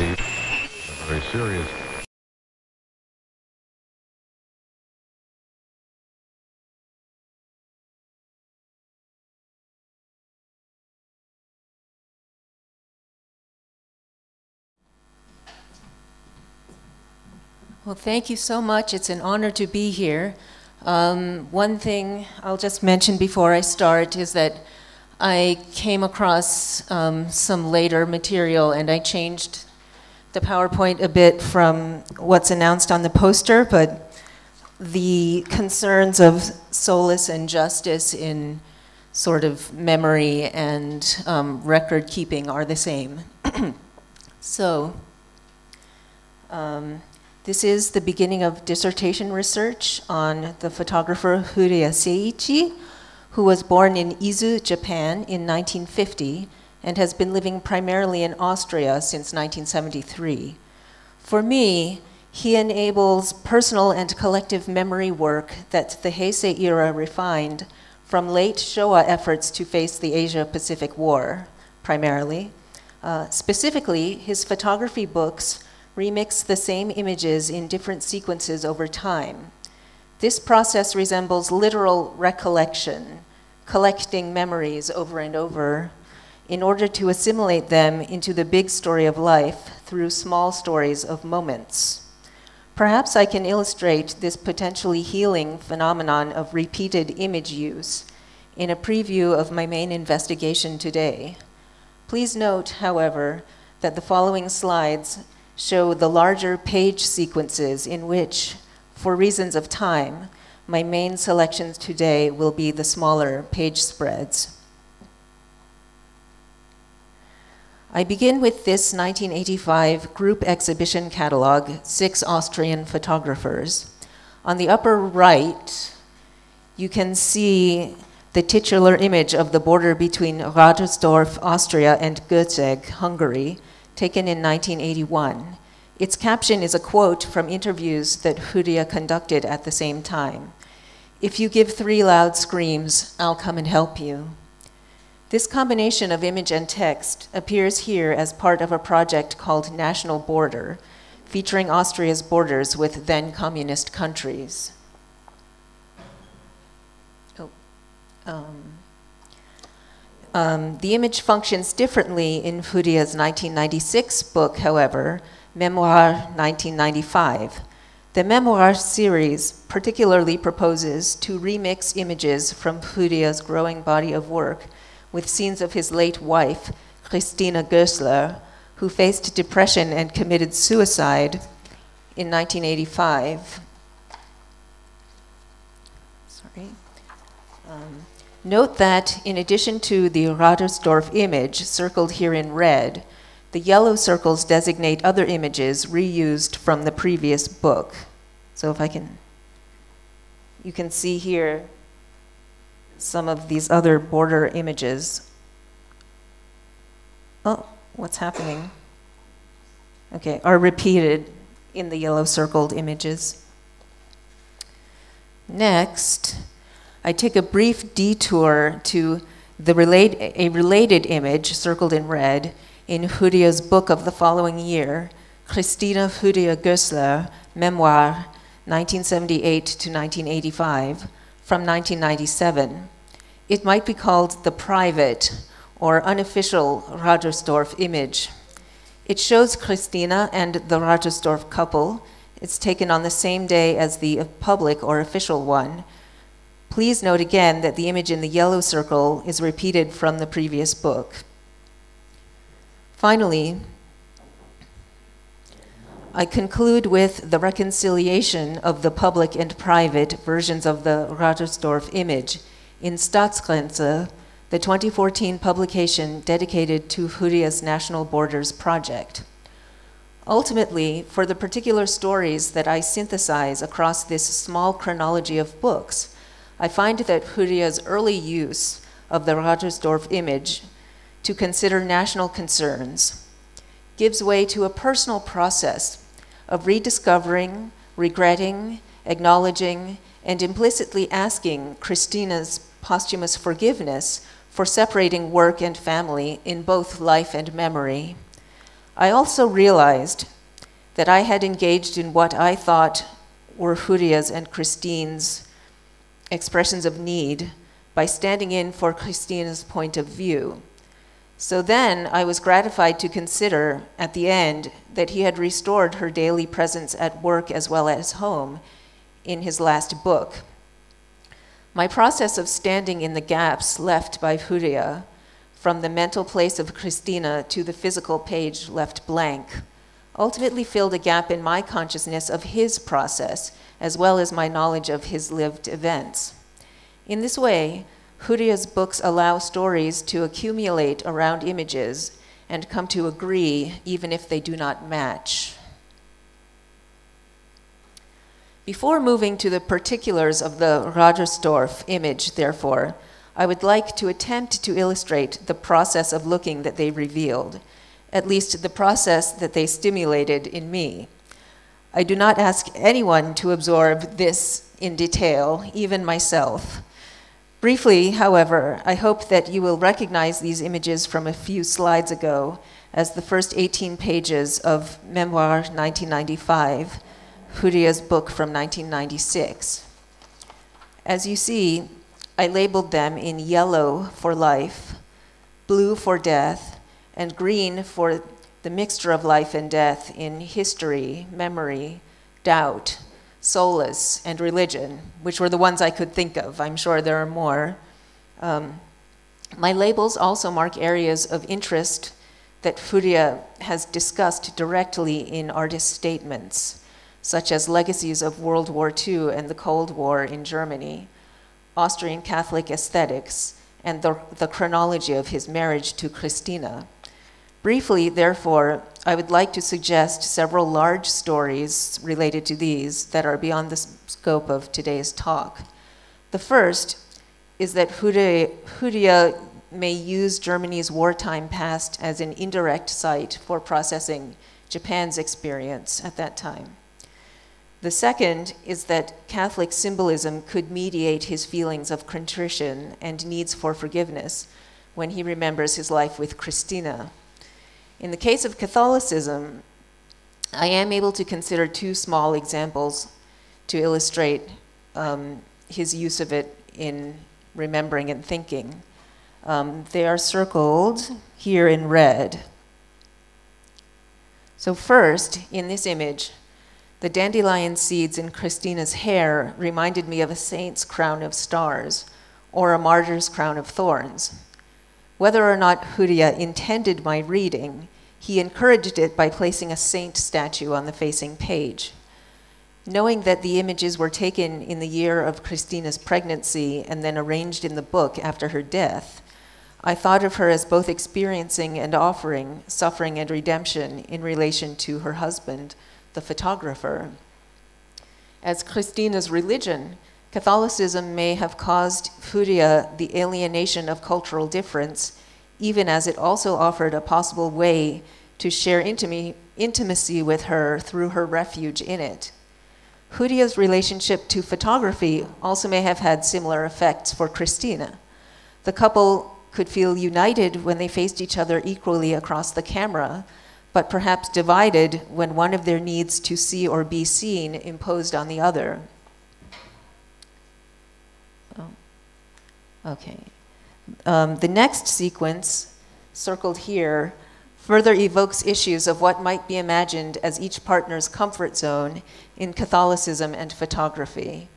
deep, very serious. Well, thank you so much. It's an honor to be here. One thing I'll just mention before I start is that I came across some later material and I changed the PowerPoint a bit from what's announced on the poster, but the concerns of solace and justice in sort of memory and record keeping are the same. So, this is the beginning of dissertation research on the photographer Furuya Seiichi, who was born in Izu, Japan in 1950 and has been living primarily in Austria since 1973. For me, he enables personal and collective memory work that the Heisei Era refined from late Showa efforts to face the Asia-Pacific War, primarily. Specifically, his photography books remix the same images in different sequences over time. This process resembles literal recollection, collecting memories over and over in order to assimilate them into the big story of life through small stories of moments. Perhaps I can illustrate this potentially healing phenomenon of repeated image use in a preview of my main investigation today. Please note, however, that the following slides show the larger page sequences in which, for reasons of time, my main selections today will be the smaller page spreads. I begin with this 1985 group exhibition catalog, 6 Austrian photographers. On the upper right, you can see the titular image of the border between Rattersdorf, Austria, and Köszeg, Hungary, taken in 1981. Its caption is a quote from interviews that Furuya conducted at the same time. "If you give 3 loud screams, I'll come and help you." This combination of image and text appears here as part of a project called National Border, featuring Austria's borders with then communist countries. The image functions differently in Furuya's 1996 book, however, Memoir 1995. The Memoir series particularly proposes to remix images from Furuya's growing body of work with scenes of his late wife, Christina Gößler, who faced depression and committed suicide in 1985. Note that in addition to the Rattersdorf image circled here in red, the yellow circles designate other images reused from the previous book. So if I can, you can see here some of these other border images. Oh, what's happening? Okay, are repeated in the yellow circled images. Next, I take a brief detour to a related image circled in red in Furuya's book of the following year, Christina Furuya Gößler, Memoir, 1978 to 1985, from 1997. It might be called the private or unofficial Rattersdorf image. It shows Christina and the Rattersdorf couple. It's taken on the same day as the public or official one. Please note again that the image in the yellow circle is repeated from the previous book. Finally, I conclude with the reconciliation of the public and private versions of the Rattersdorf image in Staatsgrenze, the 2014 publication dedicated to Furuya's National Borders project. Ultimately, for the particular stories that I synthesize across this small chronology of books, I find that Furuya's early use of the Rattersdorf image to consider national concerns gives way to a personal process of rediscovering, regretting, acknowledging, and implicitly asking Christina's posthumous forgiveness for separating work and family in both life and memory. I also realized that I had engaged in what I thought were Furuya's and Christine's expressions of need by standing in for Christina's point of view. So then I was gratified to consider at the end that he had restored her daily presence at work as well as home in his last book. My process of standing in the gaps left by Furuya, from the mental place of Christina to the physical page left blank, ultimately filled a gap in my consciousness of his process, as well as my knowledge of his lived events. In this way, Furuya's books allow stories to accumulate around images and come to agree even if they do not match. Before moving to the particulars of the Rattersdorf image, therefore, I would like to attempt to illustrate the process of looking that they revealed, at least the process that they stimulated in me. I do not ask anyone to absorb this in detail, even myself. Briefly, however, I hope that you will recognize these images from a few slides ago as the first 18 pages of Memoir 1995, Furuya's book from 1996. As you see, I labeled them in yellow for life, blue for death, and green for the mixture of life and death in history, memory, doubt, solace, and religion, which were the ones I could think of. I'm sure there are more. My labels also mark areas of interest that Furuya has discussed directly in artist statements, such as legacies of World War II and the Cold War in Germany, Austrian Catholic aesthetics, and the chronology of his marriage to Christina. Briefly, therefore, I would like to suggest several large stories related to these that are beyond the scope of today's talk. The first is that Furuya may use Germany's wartime past as an indirect site for processing Japan's experience at that time. The second is that Catholic symbolism could mediate his feelings of contrition and needs for forgiveness when he remembers his life with Christina. In the case of Catholicism, I am able to consider two small examples to illustrate his use of it in remembering and thinking. They are circled here in red. So first, in this image, the dandelion seeds in Christina's hair reminded me of a saint's crown of stars or a martyr's crown of thorns. Whether or not Furuya intended my reading, he encouraged it by placing a saint statue on the facing page. Knowing that the images were taken in the year of Christina's pregnancy and then arranged in the book after her death, I thought of her as both experiencing and offering suffering and redemption in relation to her husband, the photographer. As Christina's religion, Catholicism may have caused Furuya the alienation of cultural difference, even as it also offered a possible way to share intimacy with her through her refuge in it. Furuya's relationship to photography also may have had similar effects for Christina. The couple could feel united when they faced each other equally across the camera, but perhaps divided when one of their needs to see or be seen imposed on the other. Okay. The next sequence, circled here, further evokes issues of what might be imagined as each partner's comfort zone in Catholicism and photography.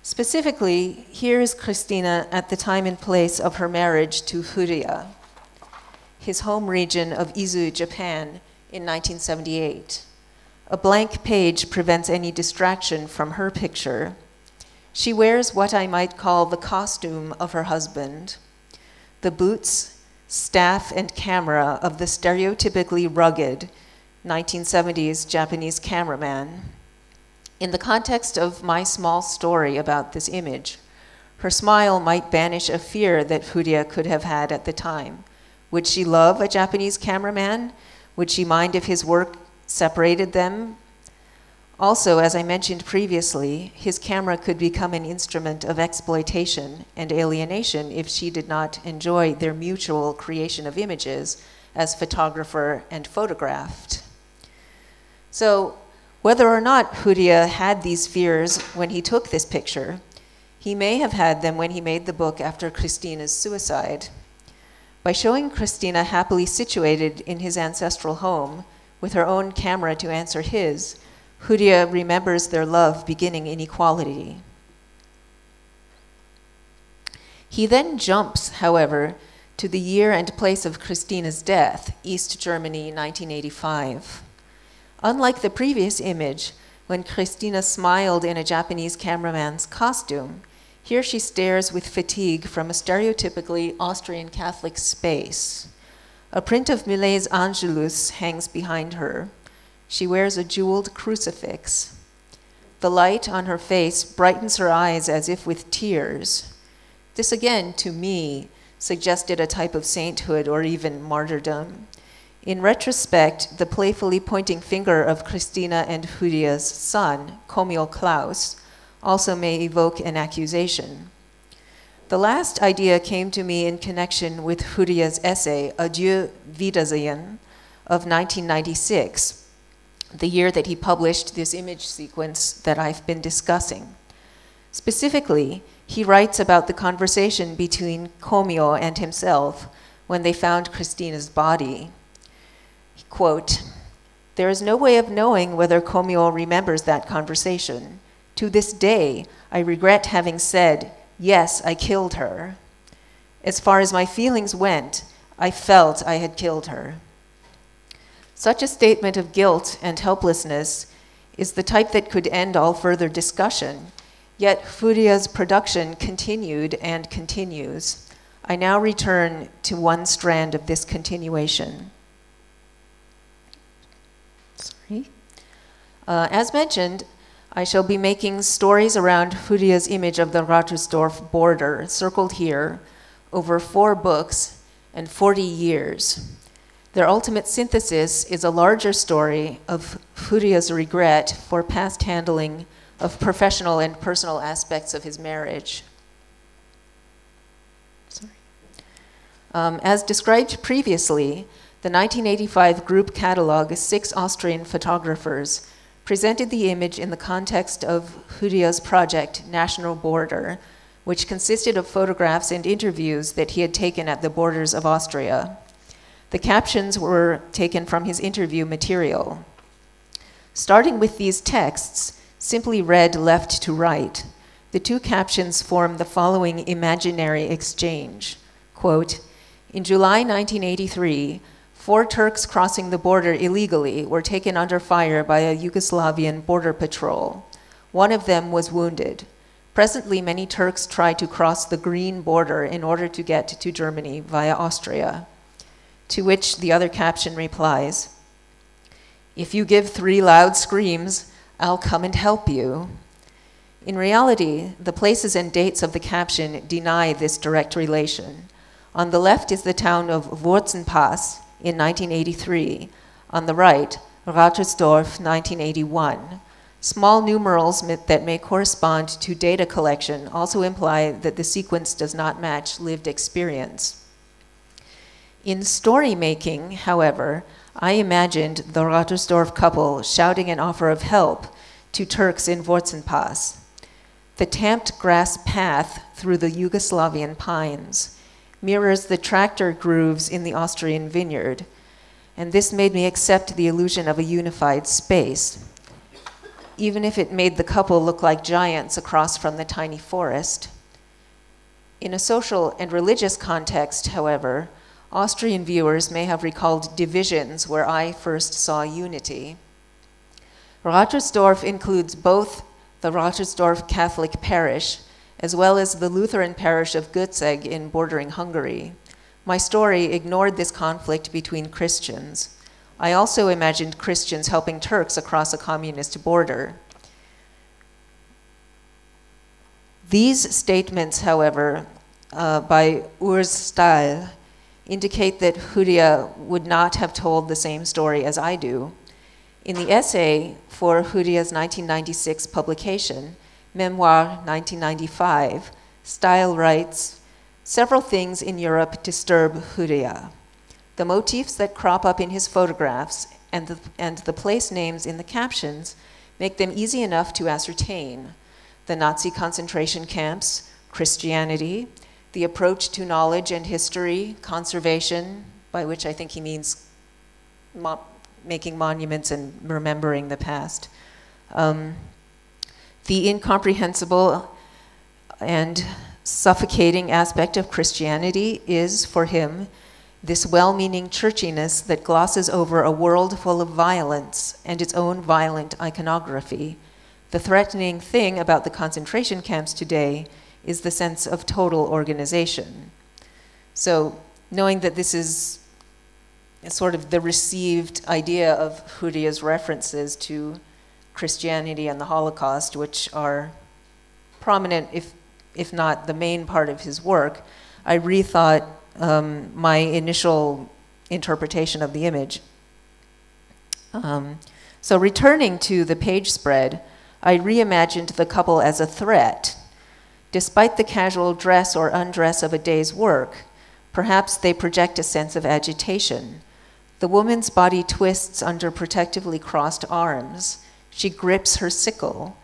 Specifically, here is Christina at the time and place of her marriage to Furuya, his home region of Izu, Japan, in 1978. A blank page prevents any distraction from her picture. She wears what I might call the costume of her husband, the boots, staff, and camera of the stereotypically rugged 1970s Japanese cameraman. In the context of my small story about this image, her smile might banish a fear that Furuya could have had at the time. Would she love a Japanese cameraman? Would she mind if his work separated them? Also, as I mentioned previously, his camera could become an instrument of exploitation and alienation if she did not enjoy their mutual creation of images as photographer and photographed. So whether or not Furuya had these fears when he took this picture, he may have had them when he made the book after Christina's suicide. By showing Christina happily situated in his ancestral home, with her own camera to answer his, Furuya remembers their love beginning in equality. He then jumps, however, to the year and place of Christina's death, East Germany, 1985. Unlike the previous image, when Christina smiled in a Japanese cameraman's costume, here she stares with fatigue from a stereotypically Austrian Catholic space. A print of Millet's Angelus hangs behind her. She wears a jeweled crucifix. The light on her face brightens her eyes as if with tears. This again, to me, suggested a type of sainthood or even martyrdom. In retrospect, the playfully pointing finger of Christina and Furuya's son, Komio Klaus, also may evoke an accusation. The last idea came to me in connection with Furuya's essay, Adieu, Wiedersehen, of 1996, the year that he published this image sequence that I've been discussing. Specifically, he writes about the conversation between Komio and himself when they found Christina's body. Quote, "There is no way of knowing whether Komio remembers that conversation. To this day, I regret having said, 'Yes, I killed her.' As far as my feelings went, I felt I had killed her." Such a statement of guilt and helplessness is the type that could end all further discussion, yet Furuya's production continued and continues. I now return to one strand of this continuation. As mentioned, I shall be making stories around Furuya's image of the Rattersdorf border, circled here, over 4 books and 40 years. Their ultimate synthesis is a larger story of Furuya's regret for past handling of professional and personal aspects of his marriage. As described previously, the 1985 group catalog, 6 Austrian photographers, presented the image in the context of Furuya's project, National Border, which consisted of photographs and interviews that he had taken at the borders of Austria. The captions were taken from his interview material. Starting with these texts, simply read left to right, the 2 captions form the following imaginary exchange. Quote, "In July 1983, 4 Turks crossing the border illegally were taken under fire by a Yugoslavian border patrol. One of them was wounded. Presently, many Turks try to cross the green border in order to get to Germany via Austria." To which the other caption replies, "If you give 3 loud screams, I'll come and help you." In reality, the places and dates of the caption deny this direct relation. On the left is the town of Wurzenpass in 1983. On the right, Rattersdorf, 1981. Small numerals that may correspond to data collection also imply that the sequence does not match lived experience. In story making, however, I imagined the Rattersdorf couple shouting an offer of help to Turks in Wurzenpass. The tamped grass path through the Yugoslavian pines mirrors the tractor grooves in the Austrian vineyard, and this made me accept the illusion of a unified space, even if it made the couple look like giants across from the tiny forest. In a social and religious context, however, Austrian viewers may have recalled divisions where I first saw unity. Rattersdorf includes both the Rattersdorf Catholic parish as well as the Lutheran parish of Köszeg in bordering Hungary. My story ignored this conflict between Christians. I also imagined Christians helping Turks across a communist border. These statements, however, by Urs Stahl, indicate that Furuya would not have told the same story as I do. In the essay for Furuya's 1996 publication, Memoir 1995, Stahl writes, "Several things in Europe disturb Furuya. The motifs that crop up in his photographs and the place names in the captions make them easy enough to ascertain. The Nazi concentration camps, Christianity, the approach to knowledge and history, conservation, by which I think he means making monuments and remembering the past. The incomprehensible and suffocating aspect of Christianity is, for him, this well-meaning churchiness that glosses over a world full of violence and its own violent iconography. The threatening thing about the concentration camps today is the sense of total organization. So, knowing that this is sort of the received idea of Furuya's references to Christianity and the Holocaust, which are prominent, if not the main part of his work, I rethought my initial interpretation of the image. So returning to the page spread, I reimagined the couple as a threat. Despite the casual dress or undress of a day's work, perhaps they project a sense of agitation. The woman's body twists under protectively crossed arms. She grips her sickle.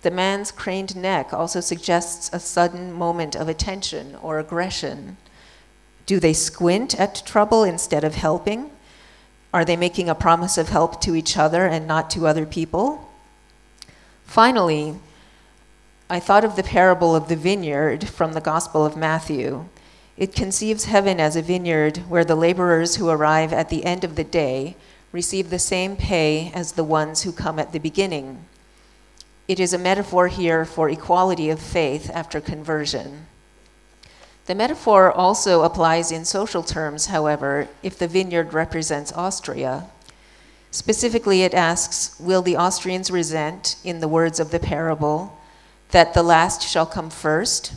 The man's craned neck also suggests a sudden moment of attention or aggression. Do they squint at trouble instead of helping? Are they making a promise of help to each other and not to other people? Finally, I thought of the parable of the vineyard from the Gospel of Matthew. It conceives heaven as a vineyard where the laborers who arrive at the end of the day receive the same pay as the ones who come at the beginning. It is a metaphor here for equality of faith after conversion. The metaphor also applies in social terms, however, if the vineyard represents Austria. Specifically, it asks, will the Austrians resent, in the words of the parable, that the last shall come first,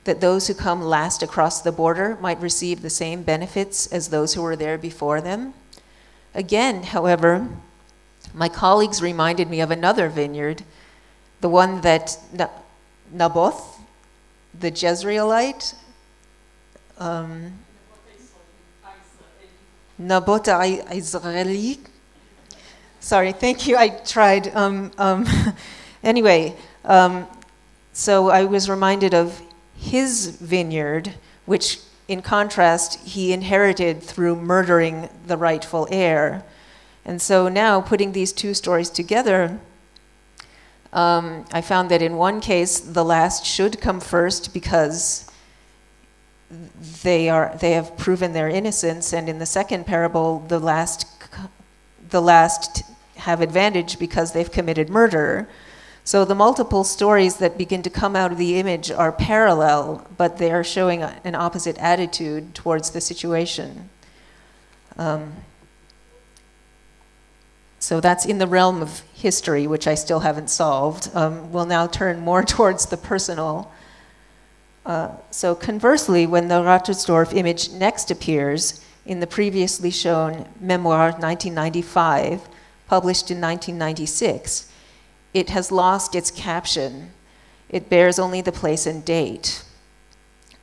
that those who come last across the border might receive the same benefits as those who were there before them? Again, however, my colleagues reminded me of another vineyard, the one that Naboth, the Jezreelite, Naboth Israeli. Sorry, thank you. I tried. Anyway, so I was reminded of his vineyard, which, in contrast, he inherited through murdering the rightful heir. And so now, putting these two stories together, I found that in one case, the last should come first because they have proven their innocence, and in the second parable, the last have advantage because they've committed murder. So the multiple stories that begin to come out of the image are parallel, but they are showing an opposite attitude towards the situation. So that's in the realm of history, which I still haven't solved. We'll now turn more towards the personal. So conversely, when the Rattersdorf image next appears in the previously shown Memoir 1995, published in 1996, it has lost its caption. It bears only the place and date.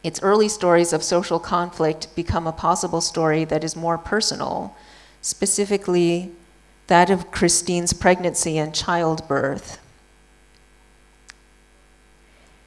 Its early stories of social conflict become a possible story that is more personal, specifically that of Christine's pregnancy and childbirth.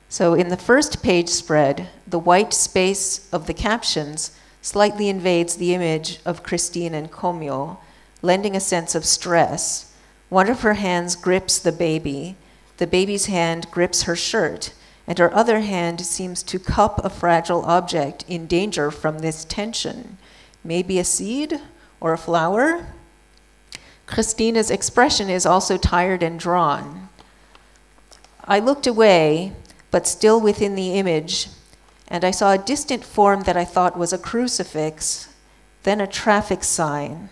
So in the first page spread, the white space of the captions slightly invades the image of Christine and Komyo, lending a sense of stress. One of her hands grips the baby's hand grips her shirt, and her other hand seems to cup a fragile object in danger from this tension. Maybe a seed or a flower? Christina's expression is also tired and drawn. I looked away, but still within the image, and I saw a distant form that I thought was a crucifix, then a traffic sign.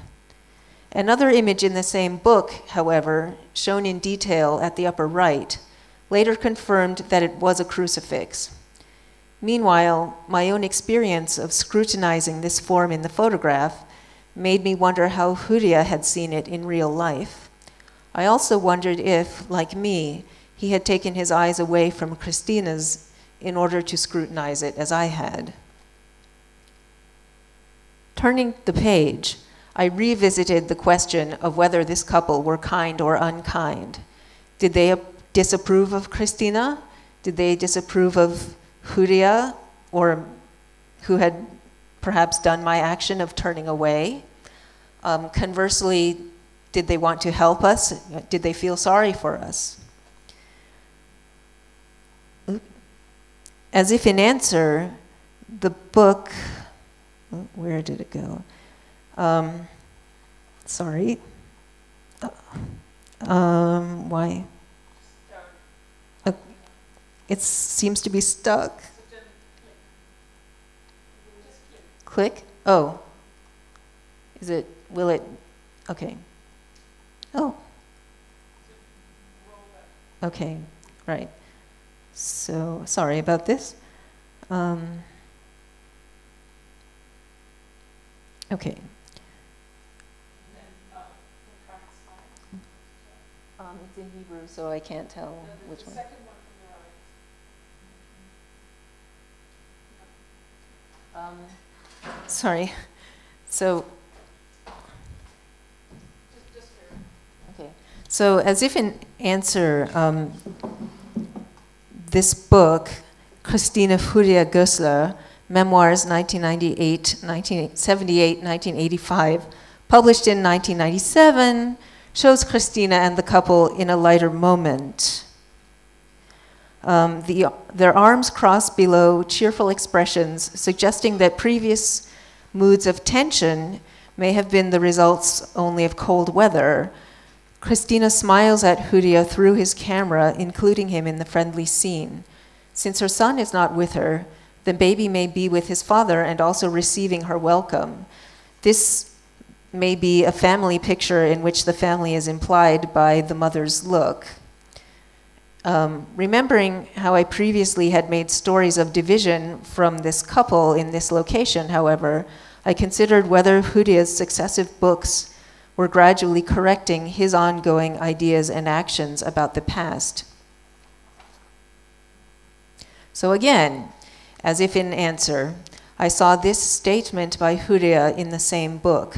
Another image in the same book, however, shown in detail at the upper right, later confirmed that it was a crucifix. Meanwhile, my own experience of scrutinizing this form in the photograph made me wonder how Furuya had seen it in real life. I also wondered if, like me, he had taken his eyes away from Christina's in order to scrutinize it as I had. Turning the page, I revisited the question of whether this couple were kind or unkind. Did they disapprove of Christina? Did they disapprove of Furuya, or who had perhaps done my action of turning away? Conversely, did they want to help us? Did they feel sorry for us? As if in answer, the book, where did it go? Sorry. Why? It seems to be stuck. Click? Oh. Is it, will it, okay. Oh. Okay, right. So, sorry about this. Okay. It's in Hebrew, so I can't tell which one. Sorry. So, okay. So, as if in answer, this book, Christina Furuya Gössler, Memoirs 1978-1985, published in 1997, shows Christina and the couple in a lighter moment. Their arms cross below cheerful expressions, suggesting that previous moods of tension may have been the results only of cold weather. Christina smiles at Furuya through his camera, including him in the friendly scene. Since her son is not with her, the baby may be with his father and also receiving her welcome. This may be a family picture in which the family is implied by the mother's look. Remembering how I previously had made stories of division from this couple in this location, however, I considered whether Furuya's successive books were gradually correcting his ongoing ideas and actions about the past. So again, as if in answer, I saw this statement by Furuya in the same book.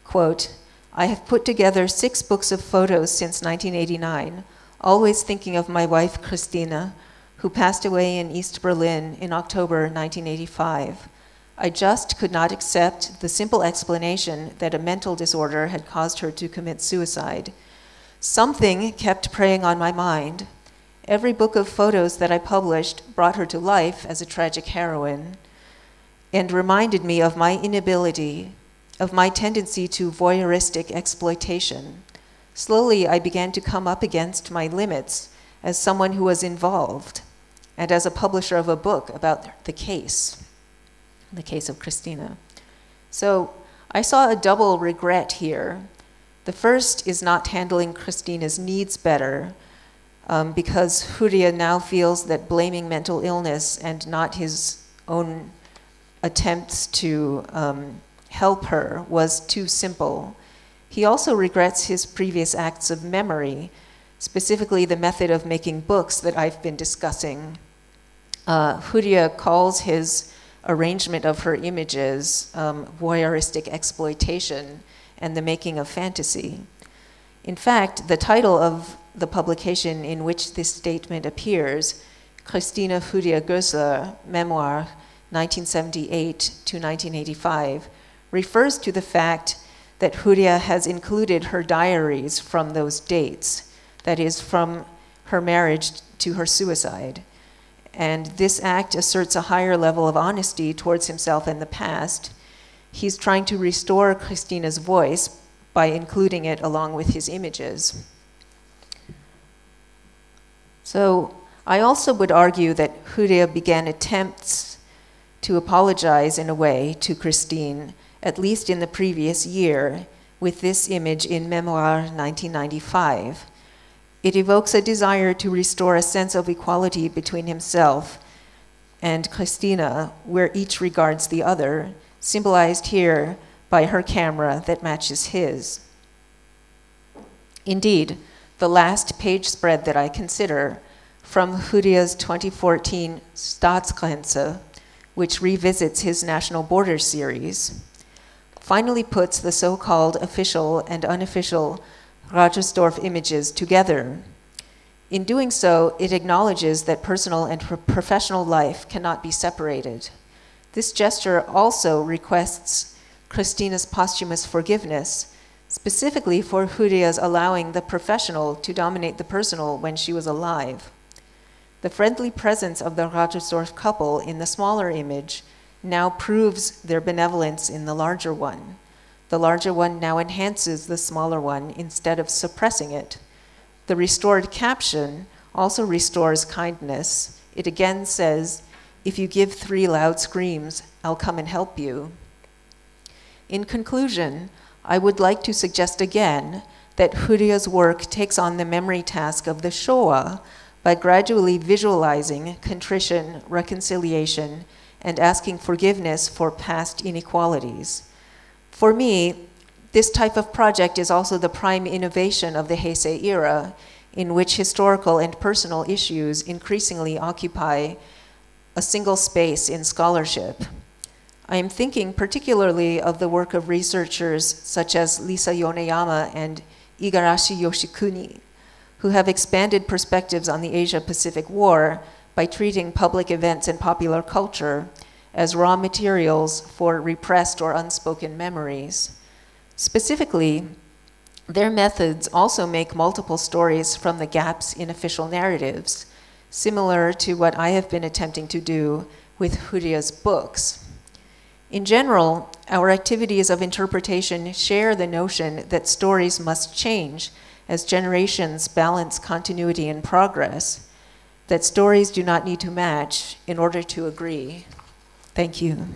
Quote, I have put together 6 books of photos since 1989, always thinking of my wife, Christina, who passed away in East Berlin in October 1985. I just could not accept the simple explanation that a mental disorder had caused her to commit suicide. Something kept preying on my mind. Every book of photos that I published brought her to life as a tragic heroine and reminded me of my inability, of my tendency to voyeuristic exploitation. Slowly, I began to come up against my limits as someone who was involved and as a publisher of a book about the case of Christina. So I saw a double regret here. The first is not handling Christina's needs better, because Furuya now feels that blaming mental illness and not his own attempts to help her was too simple. He also regrets his previous acts of memory, specifically the method of making books that I've been discussing. Furuya calls his arrangement of her images voyeuristic exploitation and the making of fantasy. In fact, the title of the publication in which this statement appears, Christina Furuya Gössler, Memoir 1978 to 1985, refers to the fact that Furuya has included her diaries from those dates, that is, from her marriage to her suicide. And this act asserts a higher level of honesty towards himself and the past. He's trying to restore Christina's voice by including it along with his images. So I also would argue that Furuya began attempts to apologize in a way to Christine, at least in the previous year, with this image in Memoir 1995. It evokes a desire to restore a sense of equality between himself and Christina, where each regards the other, symbolized here by her camera that matches his. Indeed, the last page spread that I consider, from Furuya's 2014 Staatsgrenze, which revisits his National Border series, finally puts the so-called official and unofficial Rattersdorf images together. In doing so, it acknowledges that personal and professional life cannot be separated. This gesture also requests Christina's posthumous forgiveness, specifically for Furuya's allowing the professional to dominate the personal when she was alive. The friendly presence of the Rattersdorf couple in the smaller image now proves their benevolence in the larger one. The larger one now enhances the smaller one instead of suppressing it. The restored caption also restores kindness. It again says, "If you give 3 loud screams, I'll come and help you." In conclusion, I would like to suggest again that Furuya's work takes on the memory task of the Showa by gradually visualizing contrition, reconciliation, and asking forgiveness for past inequalities. For me, this type of project is also the prime innovation of the Heisei Era, in which historical and personal issues increasingly occupy a single space in scholarship. I am thinking particularly of the work of researchers such as Lisa Yoneyama and Igarashi Yoshikuni, who have expanded perspectives on the Asia-Pacific War by treating public events and popular culture as raw materials for repressed or unspoken memories. Specifically, their methods also make multiple stories from the gaps in official narratives, similar to what I have been attempting to do with Furuya's books. In general, our activities of interpretation share the notion that stories must change as generations balance continuity and progress, that stories do not need to match in order to agree. Thank you.